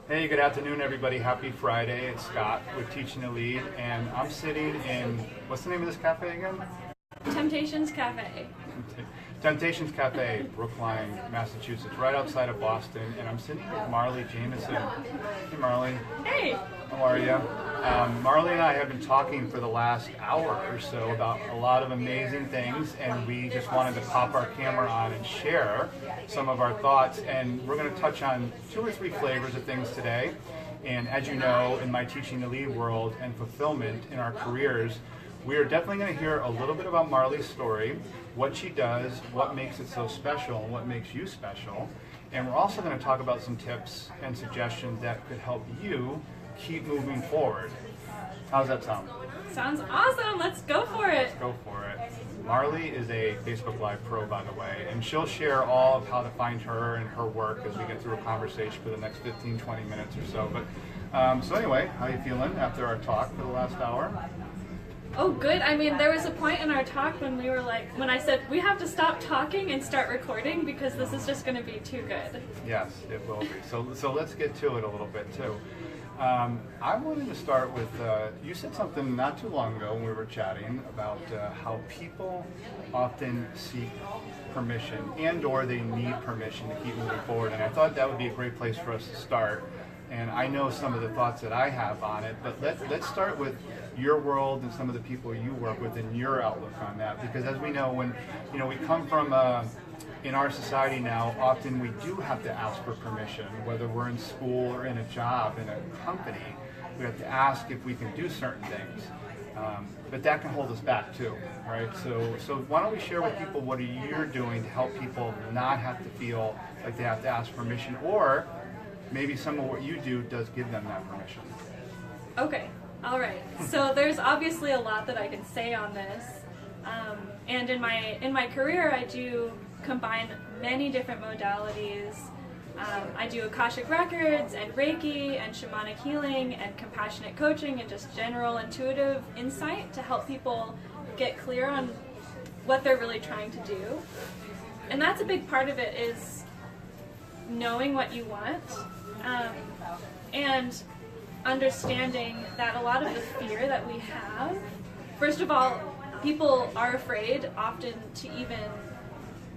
Hey, good afternoon, everybody. Happy Friday. It's Scott with Teaching to Lead, and I'm sitting in, what's the name of this cafe again? Temptations Cafe. Temptations Cafe, Brookline, Massachusetts, right outside of Boston, and I'm sitting with Marley Jamason. Hey, Marley. Hey! How are you? Marley and I have been talking for the last hour or so about a lot of amazing things, and we just wanted to pop our camera on and share some of our thoughts. And we're going to touch on 2 or 3 flavors of things today. And as you know, in my Teaching to Lead world and fulfillment in our careers, we are definitely going to hear a little bit about Marley's story, what she does, what makes it so special, and what makes you special. And we're also going to talk about some tips and suggestions that could help you keep moving forward. How's that sound? Sounds awesome. Let's go for it. Let's go for it. Marley is a Facebook Live pro, by the way, and she'll share all of how to find her and her work as we get through a conversation for the next 15, 20 minutes or so. But so anyway, how you feeling after our talk for the last hour? Oh, good. I mean, there was a point in our talk when we were like, when I said, we have to stop talking and start recording because this is just going to be too good. Yes, it will be. So let's get to it a little bit, too. I wanted to start with, you said something not too long ago when we were chatting about how people often seek permission and or they need permission to keep moving forward. And I thought that would be a great place for us to start. And I know some of the thoughts that I have on it, but let's start with your world and some of the people you work with and your outlook on that. Because as we know, when we come from in our society now, often we do have to ask for permission, whether we're in school or in a job in a company. We have to ask if we can do certain things, but that can hold us back too, right? So why don't we share with people what you're doing to help people not have to feel like they have to ask permission, or maybe some of what you do does give them that permission. Okay. All right. So there's obviously a lot that I can say on this, and in my career, I do combine many different modalities. I do Akashic Records and Reiki and shamanic healing and compassionate coaching and just general intuitive insight to help people get clear on what they're really trying to do. And that's a big part of it, is knowing what you want and understanding that a lot of the fear that we have, first of all, people are afraid often to even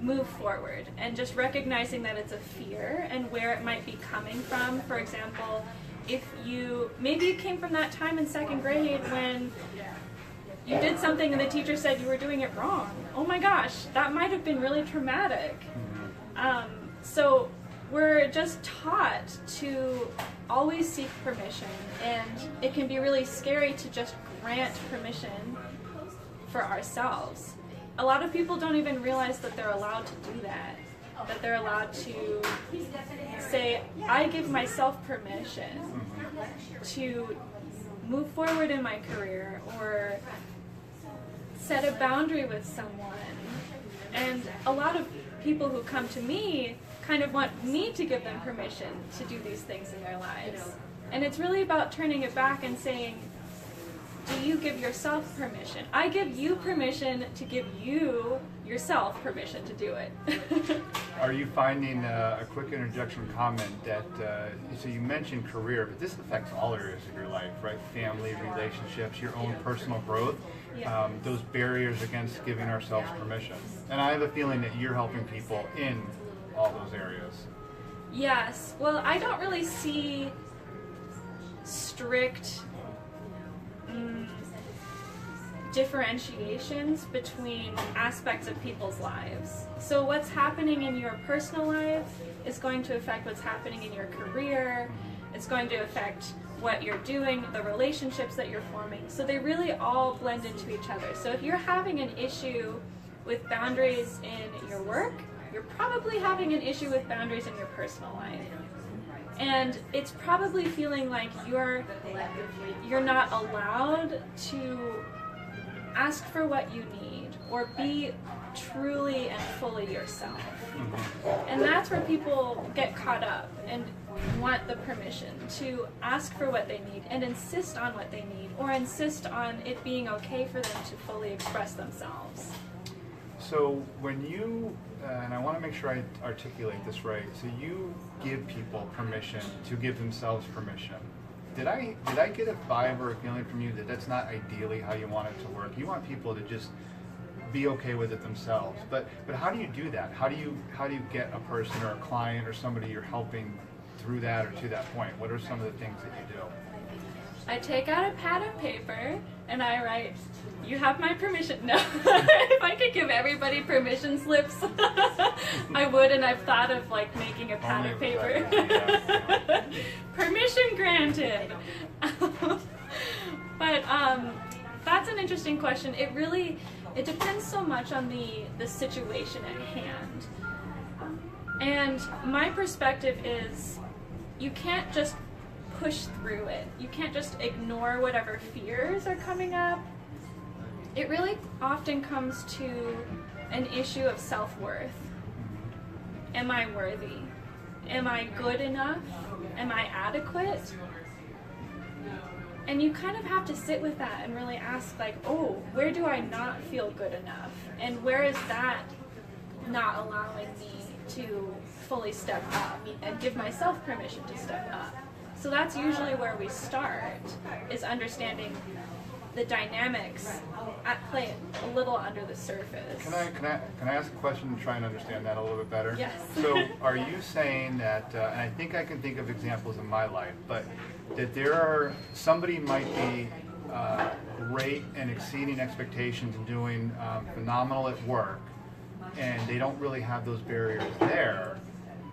move forward, and just recognizing that it's a fear and where it might be coming from. For example, if maybe you came from that time in 2nd grade when you did something and the teacher said you were doing it wrong. Oh my gosh, that might have been really traumatic. So we're just taught to always seek permission, and it can be really scary to just grant permission for ourselves. A lot of people don't even realize that they're allowed to do that they're allowed to say, I give myself permission to move forward in my career, or set a boundary with someone. And a lot of people who come to me kind of want me to give them permission to do these things in their lives. And it's really about turning it back and saying, do you give yourself permission? I give you permission to give you yourself permission to do it. Are you finding a quick interjection comment that, so you mentioned career, but this affects all areas of your life, right? Family, relationships, your own personal growth, Yeah. Those barriers against giving ourselves permission. And I have a feeling that you're helping people in all those areas. Yes. Well, I don't really see strict differentiations between aspects of people's lives. So what's happening in your personal life is going to affect what's happening in your career. It's going to affect what you're doing, the relationships that you're forming. So they really all blend into each other. So if you're having an issue with boundaries in your work, you're probably having an issue with boundaries in your personal life. And it's probably feeling like you're not allowed to ask for what you need or be truly and fully yourself. And that's where people get caught up and want the permission to ask for what they need and insist on what they need, or insist on it being okay for them to fully express themselves. So when you, and I want to make sure I articulate this right, so you give people permission to give themselves permission. Did I get a vibe or a feeling from you that that's not ideally how you want it to work? You want people to just be okay with it themselves. But how do you do that? How do you get a person or a client or somebody you're helping through that or to that point? What are some of the things that you do? I take out a pad of paper and I write, "You have my permission." No, if I could give everybody permission slips, I would, and I've thought of like making a pad of paper. Permission granted. But that's an interesting question. It depends so much on the situation at hand. And my perspective is, you can't just push through it. You can't just ignore whatever fears are coming up. It really often comes to an issue of self-worth. Am I worthy? Am I good enough? Am I adequate? And you kind of have to sit with that and really ask, like, oh, where do I not feel good enough? And where is that not allowing me to fully step up and give myself permission to step up? So that's usually where we start, is understanding the dynamics at play a little under the surface. Can I ask a question to try and understand that a little bit better? Yes. So are you saying that, and I think I can think of examples in my life, but that somebody might be great and exceeding expectations and doing phenomenal at work, and they don't really have those barriers there,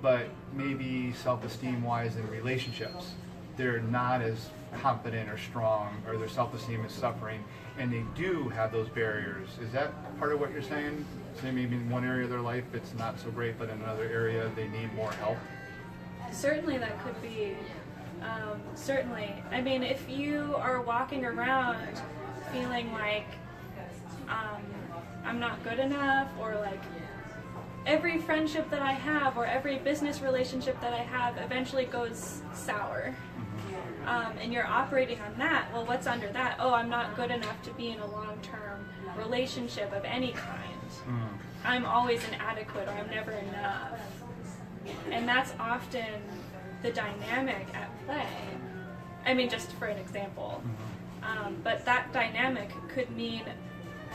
but maybe self-esteem wise in relationships, they're not as confident or strong, or their self-esteem is suffering, and they do have those barriers. Is that part of what you're saying? So maybe in one area of their life it's not so great, but in another area they need more help? Certainly that could be. Certainly. I mean, if you are walking around feeling like I'm not good enough, or like every friendship that I have or every business relationship that I have eventually goes sour, and you're operating on that, well, what's under that? Oh, I'm not good enough to be in a long-term relationship of any kind. I'm always inadequate, or I'm never enough. And that's often the dynamic at play. I mean, just for an example. But that dynamic could mean,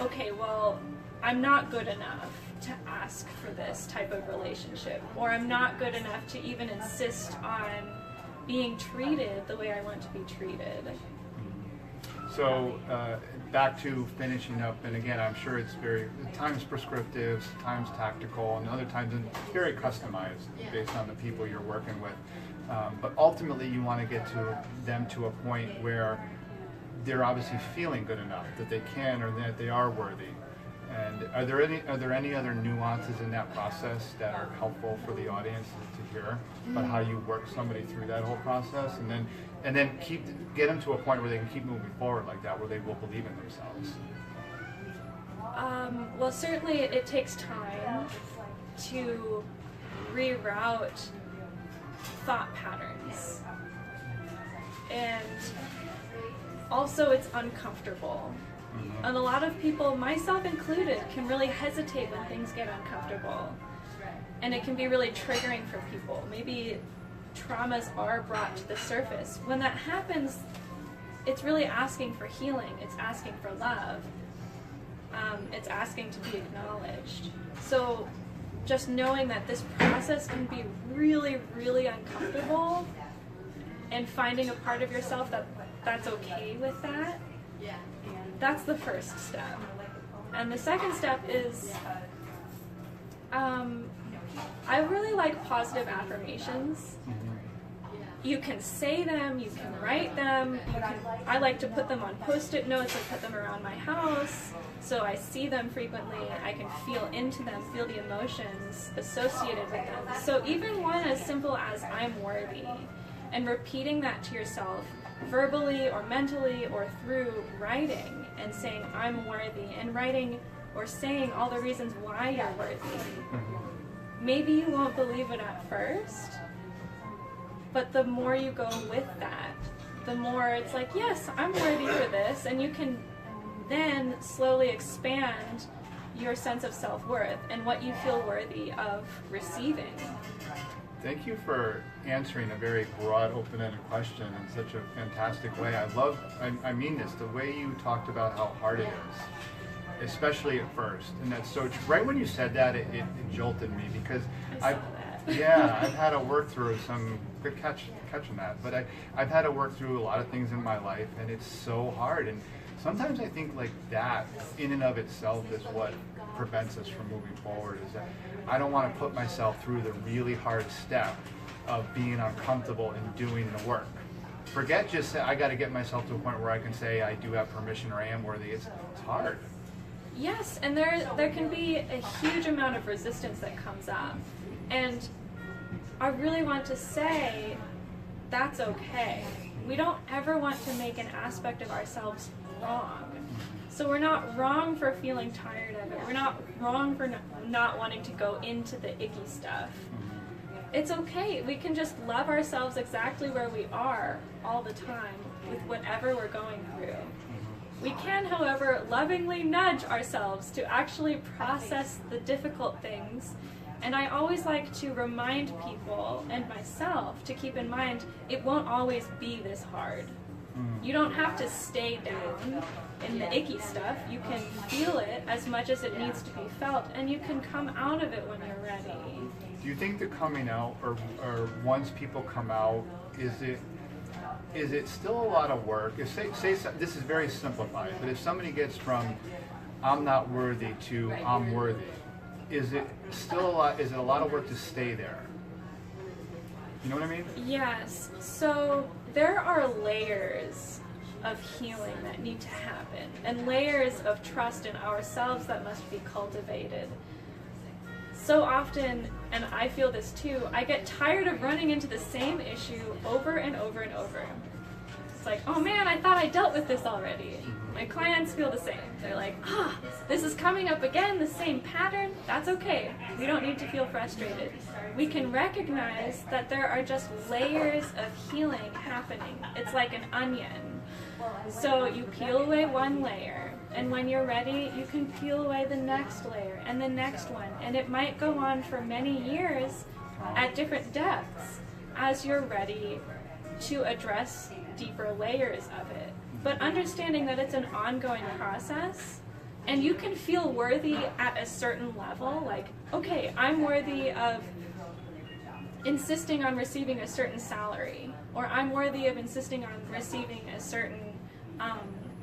okay, well, I'm not good enough to ask for this type of relationship, or I'm not good enough to even insist on being treated the way I want to be treated. So back to finishing up, and again, I'm sure it's times prescriptive, times tactical, and other times very customized based on the people you're working with. But ultimately, you want to get them to a point where they're obviously feeling good enough that they can, or that they are worthy. And are there any other nuances in that process that are helpful for the audience to hear about how you work somebody through that whole process, and then get them to a point where they can keep moving forward like that, where they will believe in themselves? Well, certainly it takes time to reroute thought patterns, and also it's uncomfortable. And a lot of people, myself included, can really hesitate when things get uncomfortable. And it can be really triggering for people. Maybe traumas are brought to the surface. When that happens, it's really asking for healing. It's asking for love. It's asking to be acknowledged. So just knowing that this process can be really, really uncomfortable, and finding a part of yourself that's okay with that, that's the first step. And the second step is, I really like positive affirmations. You can say them, you can write them, I like to put them on Post-it notes and put them around my house, so I see them frequently, I can feel into them, feel the emotions associated with them. So even one as simple as I'm worthy, and repeating that to yourself verbally or mentally or through writing, and saying I'm worthy, and writing or saying all the reasons why you're worthy. Maybe you won't believe it at first, but the more you go with that, the more it's like, yes, I'm worthy for this, and you can then slowly expand your sense of self-worth and what you feel worthy of receiving. Thank you for answering a very broad, open-ended question in such a fantastic way. I mean this, the way you talked about how hard it is, especially at first. And that's so true. Right when you said that, it jolted me because I've had to work through some, good catching that, but I've had to work through a lot of things in my life, and it's so hard. And sometimes I think like that in and of itself is what prevents us from moving forward, is that I don't want to put myself through the really hard step of being uncomfortable and doing the work. Forget just I got to get myself to a point where I can say I do have permission or I am worthy. It's hard. Yes, and there can be a huge amount of resistance that comes up. And I really want to say that's okay. We don't ever want to make an aspect of ourselves wrong. So we're not wrong for feeling tired of it. We're not wrong for not wanting to go into the icky stuff. It's okay. We can just love ourselves exactly where we are all the time with whatever we're going through. We can, however, lovingly nudge ourselves to actually process the difficult things. And I always like to remind people and myself to keep in mind it won't always be this hard. You don't have to stay down in the icky stuff. You can feel it as much as it needs to be felt, and you can come out of it when you're ready. Do you think the coming out, or once people come out, is it still a lot of work? If say this is very simplified, but if somebody gets from I'm not worthy to I'm worthy, is it still a lot? Is it a lot of work to stay there? You know what I mean? Yes. So there are layers of healing that need to happen, and layers of trust in ourselves that must be cultivated. So often, and I feel this too, I get tired of running into the same issue over and over and over. It's like, oh man, I thought I dealt with this already. My clients feel the same. They're like, this is coming up again, the same pattern. That's okay. We don't need to feel frustrated. We can recognize that there are just layers of healing happening. It's like an onion. So you peel away one layer, and when you're ready, you can peel away the next layer and the next one. And it might go on for many years at different depths as you're ready to address deeper layers of it. But understanding that it's an ongoing process, and you can feel worthy at a certain level, like, okay, I'm worthy of insisting on receiving a certain salary, or I'm worthy of insisting on receiving a certain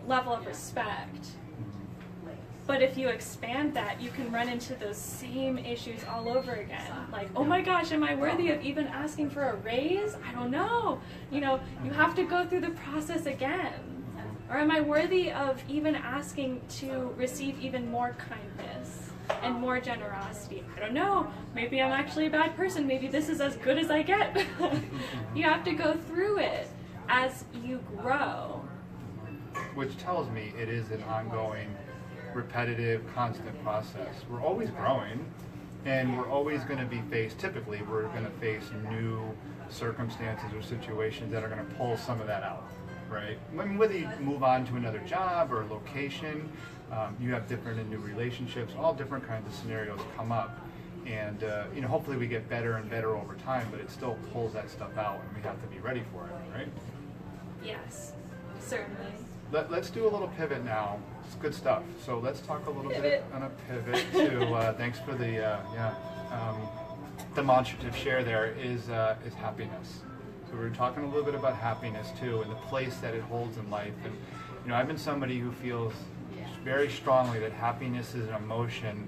level of respect. But if you expand that, you can run into those same issues all over again. Like, oh my gosh, am I worthy of even asking for a raise? I don't know. You know, you have to go through the process again. Or am I worthy of even asking to receive even more kindness and more generosity? I don't know. Maybe I'm actually a bad person. Maybe this is as good as I get. You have to go through it as you grow. Which tells me it is an ongoing, repetitive, constant process. We're always growing, and we're always going to be faced, typically we're going to face new circumstances or situations that are going to pull some of that out, right? I mean, whether you move on to another job or location, you have different and new relationships, all different kinds of scenarios come up. And you know, hopefully we get better and better over time, but it still pulls that stuff out, and we have to be ready for it, right? Yes, certainly. Let's do a little pivot now. It's good stuff. So let's talk a little bit on a pivot to, thanks for the demonstrative share there, is happiness. So we're talking a little bit about happiness too, and the place that it holds in life. And you know, I've been somebody who feels very strongly that happiness is an emotion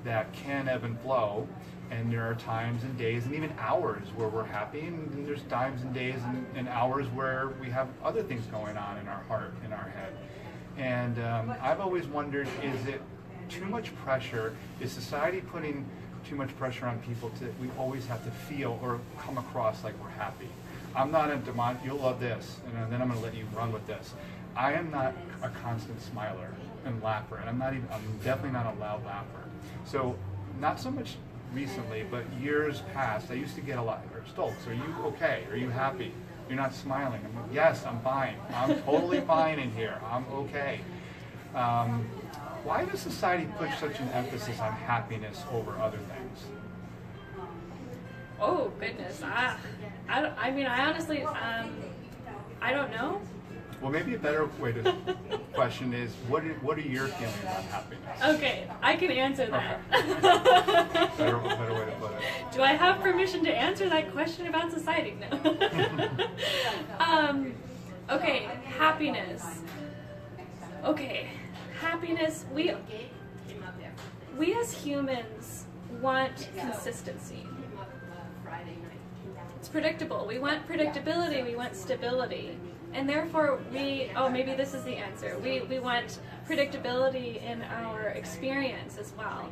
that can ebb and flow, and there are times and days and even hours where we're happy, and there's times and days and hours where we have other things going on in our heart, in our head. And I've always wondered, is it too much pressure? Is society putting too much pressure on people we always have to feel or come across like we're happy? I'm not a you'll love this, and then I'm going to let you run with this. I am not a constant smiler and laugher, and I'm definitely not a loud laugher. So not so much recently, but years past, I used to get a lot, Stoltz, are you okay? Are you happy? You're not smiling. I'm like, yes, I'm fine. I'm totally fine in here. I'm okay. why does society put such an emphasis on happiness over other things? Oh goodness, I mean, I honestly, I don't know. Well, maybe a better way to question is, what are your feelings about happiness? Okay, I can answer that. Okay. better way to put it. Do I have permission to answer that question about society? No. Okay, happiness. Okay, happiness. We as humans want consistency. It's predictable. We want predictability. We want stability. And therefore, maybe this is the answer. We want predictability in our experience as well.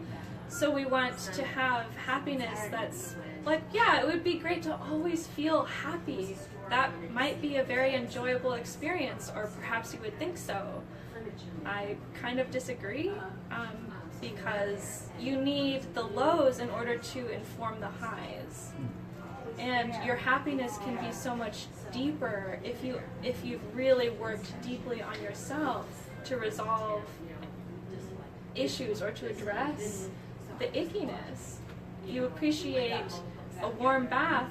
So we want to have happiness that's like, yeah, it would be great to always feel happy. That might be a very enjoyable experience, or perhaps you would think so. I kind of disagree, because you need the lows in order to inform the highs. And your happiness can be so much deeper if you've really worked deeply on yourself to resolve issues or to address the ickiness. You appreciate a warm bath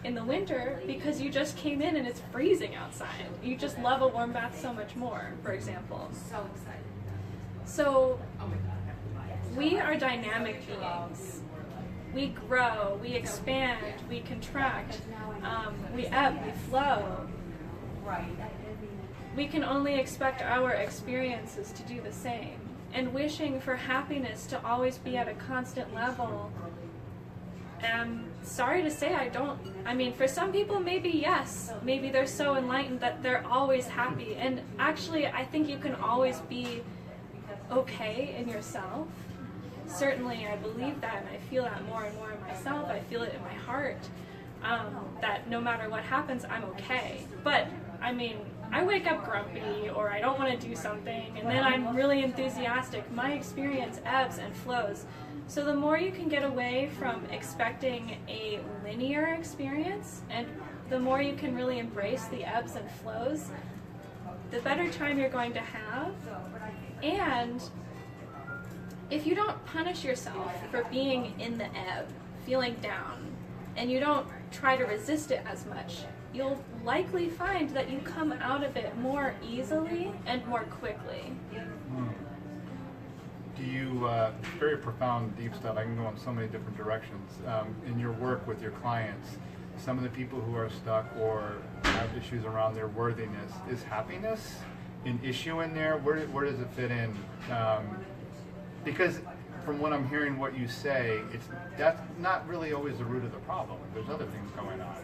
in the winter because you just came in and it's freezing outside. You just love a warm bath so much more, for example. So we are dynamic beings. We grow, we expand, we contract, we ebb, we flow. We can only expect our experiences to do the same. And wishing for happiness to always be at a constant level, sorry to say, I mean, for some people, maybe yes. Maybe they're so enlightened that they're always happy. And actually, I think you can always be okay in yourself. Certainly, I believe that, and I feel that more and more in myself. I feel it in my heart, that no matter what happens, I'm okay. But, I mean, I wake up grumpy, or I don't want to do something, and then I'm really enthusiastic. My experience ebbs and flows. So the more you can get away from expecting a linear experience, and the more you can really embrace the ebbs and flows, the better time you're going to have. And if you don't punish yourself for being in the ebb, feeling down, and you don't try to resist it as much, you'll likely find that you come out of it more easily and more quickly. Do you, very profound, deep stuff, I can go in so many different directions. In your work with your clients, some of the people who are stuck or have issues around their worthiness, is happiness an issue in there? Where does it fit in? Because from what I'm hearing, what you say, that's not really always the root of the problem. There's other things going on.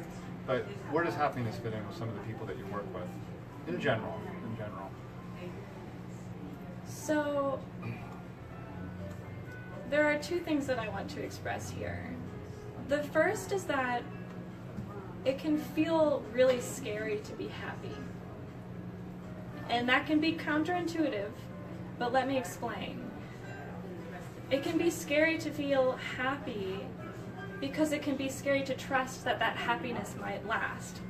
But where does happiness fit in with some of the people that you work with, in general? So there are two things that I want to express here. The first is that it can feel really scary to be happy. And that can be counterintuitive, but let me explain. It can be scary to feel happy because it can be scary to trust that that happiness might last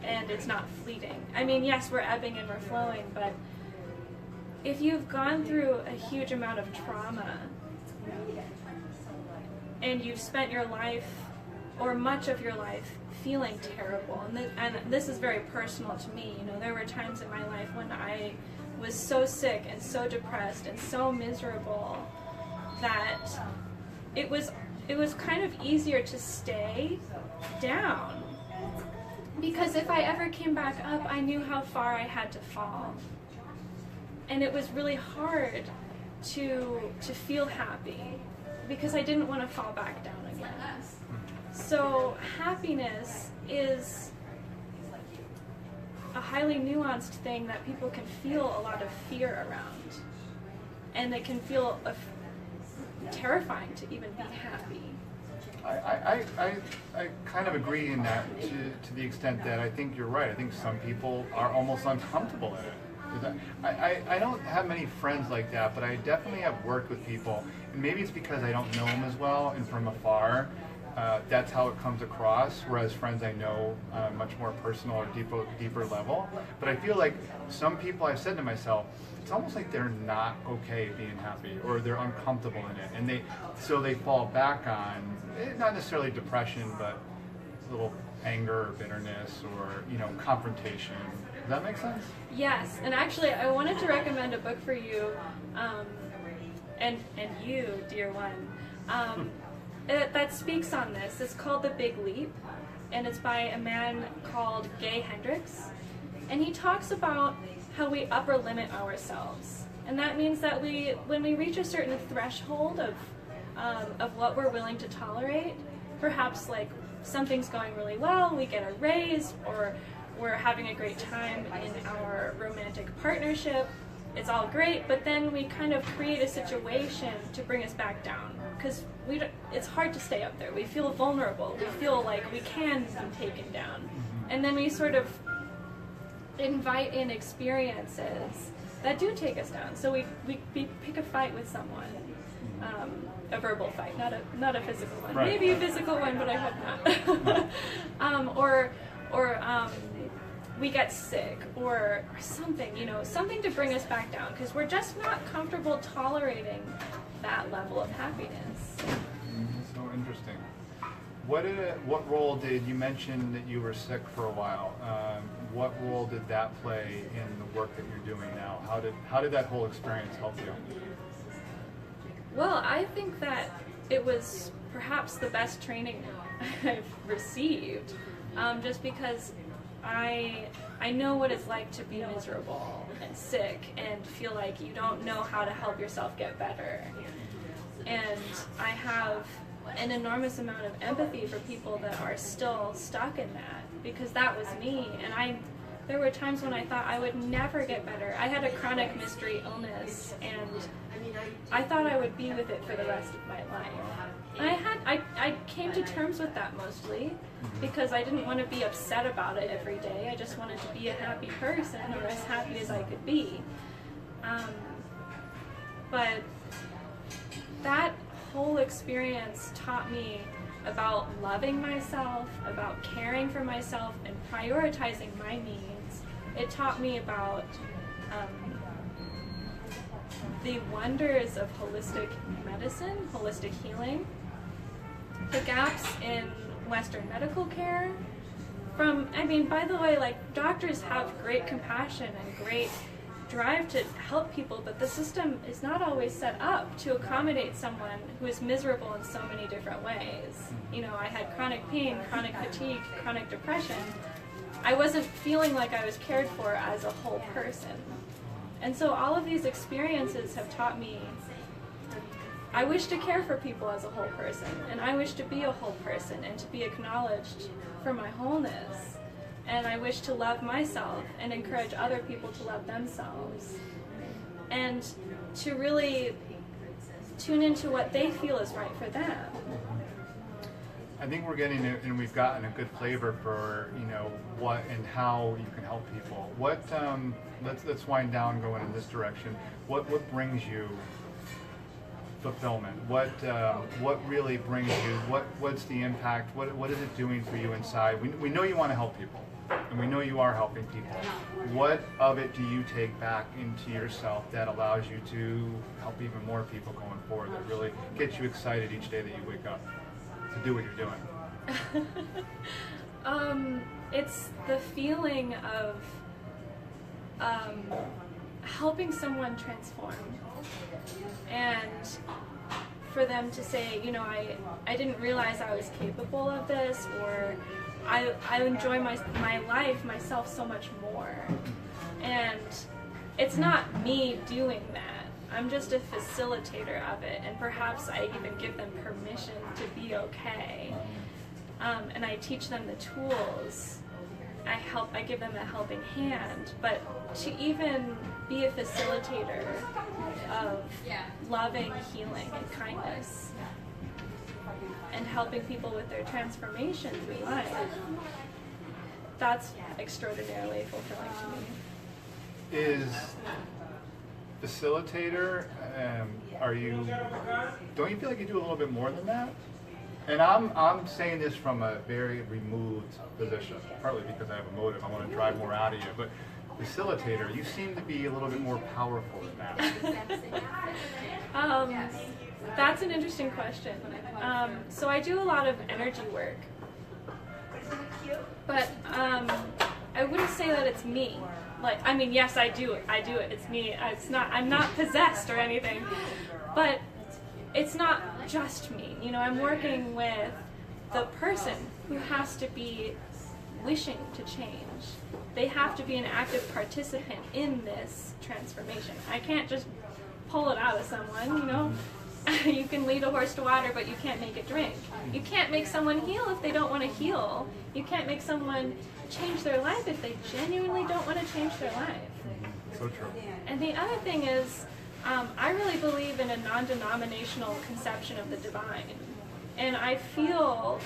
and it's not fleeting. I mean, yes, we're ebbing and we're flowing, but if you've gone through a huge amount of trauma and you've spent your life or much of your life feeling terrible, and this is very personal to me, you know, there were times in my life when I was so sick and so depressed and so miserable that it was kind of easier to stay down, because if I ever came back up, I knew how far I had to fall, and it was really hard to feel happy because I didn't want to fall back down again. So happiness is a highly nuanced thing that people can feel a lot of fear around, and it can feel terrifying to even be happy. I kind of agree in that to the extent that I think you're right. I think some people are almost uncomfortable in it. I don't have many friends like that, but I definitely have worked with people, and maybe it's because I don't know them as well and from afar, that's how it comes across, whereas friends I know on a much more personal or deeper level. But I feel like some people, I've said to myself, it's almost like they're not okay being happy, or they're uncomfortable in it, and they fall back on not necessarily depression, but a little anger or bitterness or confrontation. Does that make sense? Yes, and actually I wanted to recommend a book for you, and you, dear one, that speaks on this. It's called The Big Leap, and it's by a man called Gay Hendricks, and he talks about how we upper limit ourselves, and that means that when we reach a certain threshold of what we're willing to tolerate, perhaps like something's going really well, we get a raise, or we're having a great time in our romantic partnership, it's all great, but then we kind of create a situation to bring us back down, because it's hard to stay up there. We feel vulnerable, we feel like we can be taken down, and then we sort of invite in experiences that do take us down. So we pick a fight with someone, a verbal fight, not a physical one. Right. Maybe a physical one, but I hope not. Or we get sick, or something, something to bring us back down, because we're just not comfortable tolerating that level of happiness. So interesting. What role did you mention that you were sick for a while? What role did that play in the work that you're doing now? How did that whole experience help you? Well, I think that it was perhaps the best training I've received, just because I know what it's like to be miserable and sick and feel like you don't know how to help yourself get better. And I have an enormous amount of empathy for people that are still stuck in that, because that was me, and there were times when I thought I would never get better. I had a chronic mystery illness, and I thought I would be with it for the rest of my life. And I came to terms with that mostly, because I didn't want to be upset about it every day. I just wanted to be a happy person, or as happy as I could be. But that whole experience taught me about loving myself, about caring for myself, and prioritizing my needs. It taught me about the wonders of holistic medicine, holistic healing, the gaps in Western medical care. By the way, like, doctors have great compassion and great drive to help people, but the system is not always set up to accommodate someone who is miserable in so many different ways. I had chronic pain, chronic fatigue, chronic depression. I wasn't feeling like I was cared for as a whole person. And so all of these experiences have taught me I wish to care for people as a whole person, and I wish to be a whole person and to be acknowledged for my wholeness. And I wish to love myself and encourage other people to love themselves, and to really tune into what they feel is right for them. I think we're getting it, and we've gotten a good flavor for what and how you can help people. What let's wind down, going in this direction. What brings you fulfillment? What really brings you? What's the impact? What is it doing for you inside? We know you want to help people, and we know you are helping people. What of it do you take back into yourself that allows you to help even more people going forward, that really gets you excited each day that you wake up to do what you're doing? It's the feeling of helping someone transform, and for them to say, I didn't realize I was capable of this, or I enjoy my life, myself, so much more. And it's not me doing that. I'm just a facilitator of it, and perhaps I even give them permission to be okay. And I teach them the tools. I give them a helping hand, but to even be a facilitator of loving, healing, and kindness, and helping people with their transformation through life, that's extraordinarily fulfilling to me. Is facilitator, don't you feel like you do a little bit more than that? And I'm saying this from a very removed position, partly because I have a motive. I want to drive more out of you. But facilitator, you seem to be a little bit more powerful than that. That's an interesting question. So I do a lot of energy work, but I wouldn't say that it's me. Like, I mean, yes, I do it. It's me. It's not. I'm not possessed or anything, but it's not just me. You know, I'm working with the person who has to be wishing to change. They have to be an active participant in this transformation. I can't just pull it out of someone, you know. You can lead a horse to water, but you can't make it drink. You can't make someone heal if they don't want to heal. You can't make someone change their life if they genuinely don't want to change their life. So true. And the other thing is, I really believe in a non-denominational conception of the divine. And I feel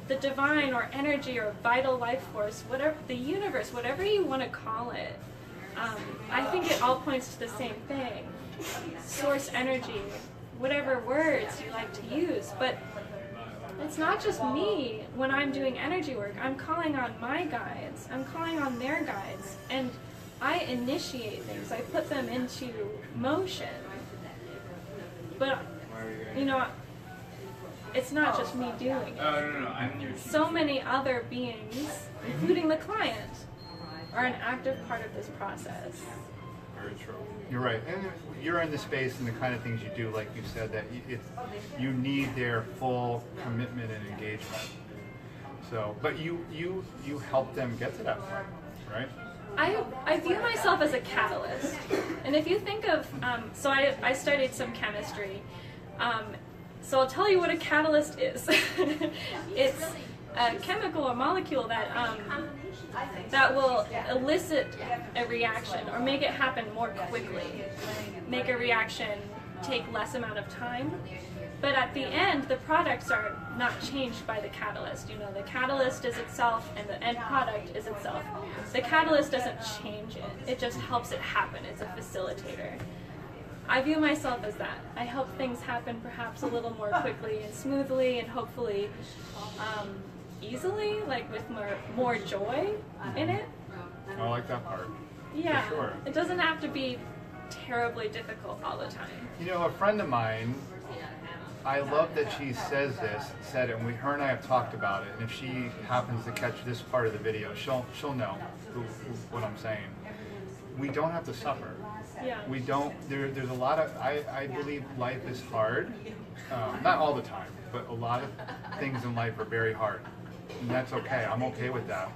the divine or energy or vital life force, whatever, the universe, whatever you want to call it, I think it all points to the same thing. Source energy, whatever words you like to use. But it's not just me when I'm doing energy work. I'm calling on my guides. I'm calling on their guides. And I initiate things. I put them into motion. But, you know, it's not just me doing it. So many other beings, including the client, are an active part of this process. Very true. You're right. And you're in the space and the kind of things you do, like you said, that you need their full commitment and engagement. So, but you help them get to that point, right? I view myself as a catalyst. And if you think of, so I studied some chemistry. So I'll tell you what a catalyst is. It's a chemical or molecule that will elicit a reaction or make it happen more quickly, make a reaction take less amount of time. But at the end, the products are not changed by the catalyst. You know, the catalyst is itself and the end product is itself. The catalyst doesn't change it. It just helps it happen. It's a facilitator. I view myself as that. I help things happen perhaps a little more quickly and smoothly and hopefully easily, like with more joy in it. I like that part. Yeah, for sure. It doesn't have to be terribly difficult all the time. You know, a friend of mine, I love that she said it, and her and I have talked about it, and if she happens to catch this part of the video, she'll know what I'm saying. We don't have to suffer. Yeah. We don't, there's a lot of, I believe life is hard, not all the time, but a lot of things in life are very hard, and that's okay. I'm okay with that,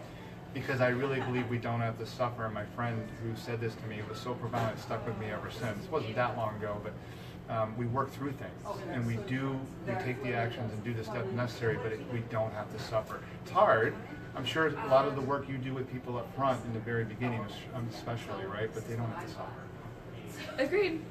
because I really believe we don't have to suffer, and my friend who said this to me was so profound, it stuck with me ever since. It wasn't that long ago, but we work through things, and we take the actions and do the steps necessary, but we don't have to suffer. It's hard. I'm sure a lot of the work you do with people up front in the very beginning, especially, right? But they don't have to suffer. Agreed.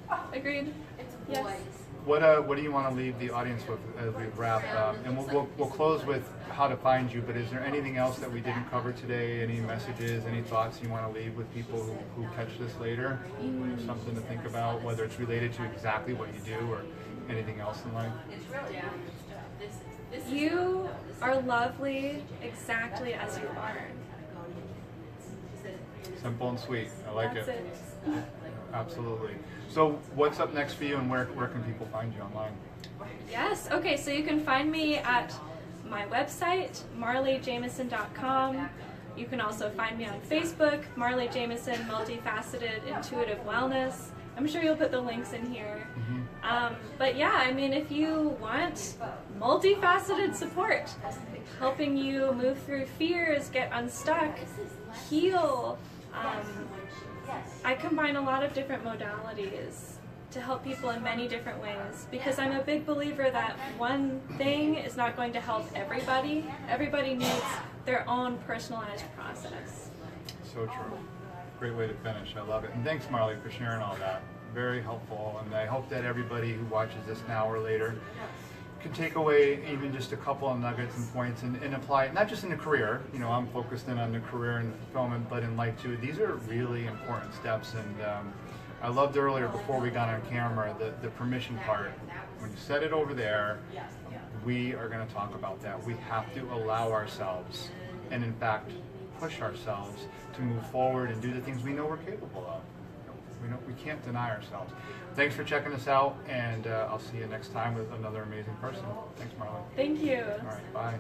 Yes. What do you want to leave the audience with as we wrap? And we'll close with how to find you. But is there anything else that we didn't cover today? Any messages? Any thoughts you want to leave with people who catch this later? Something to think about, whether it's related to exactly what you do or anything else in life. You are lovely exactly as you are. Simple and sweet. I like That's it. Absolutely. So what's up next for you, and where can people find you online? Yes, okay, so you can find me at my website, marleyjamason.com. You can also find me on Facebook, Marley Jamason, Multi-Faceted Intuitive Wellness. I'm sure you'll put the links in here. But yeah, I mean, if you want multifaceted support, helping you move through fears, get unstuck, heal, I combine a lot of different modalities to help people in many different ways, because I'm a big believer that one thing is not going to help everybody. Everybody needs their own personalized process. So true. Great way to finish. I love it. And thanks, Marley, for sharing all that. Very helpful. And I hope that everybody who watches this now or later can take away even just a couple of nuggets and points and apply it, not just in the career. You know, I'm focused in on the career and fulfillment, but in life too. These are really important steps. And I loved earlier, before we got on camera, the permission part. When you set it over there, we are going to talk about that. We have to allow ourselves, and in fact, push ourselves to move forward and do the things we know we're capable of. We can't deny ourselves. Thanks for checking us out, and I'll see you next time with another amazing person. Thanks, Marley. Thank you. All right, bye.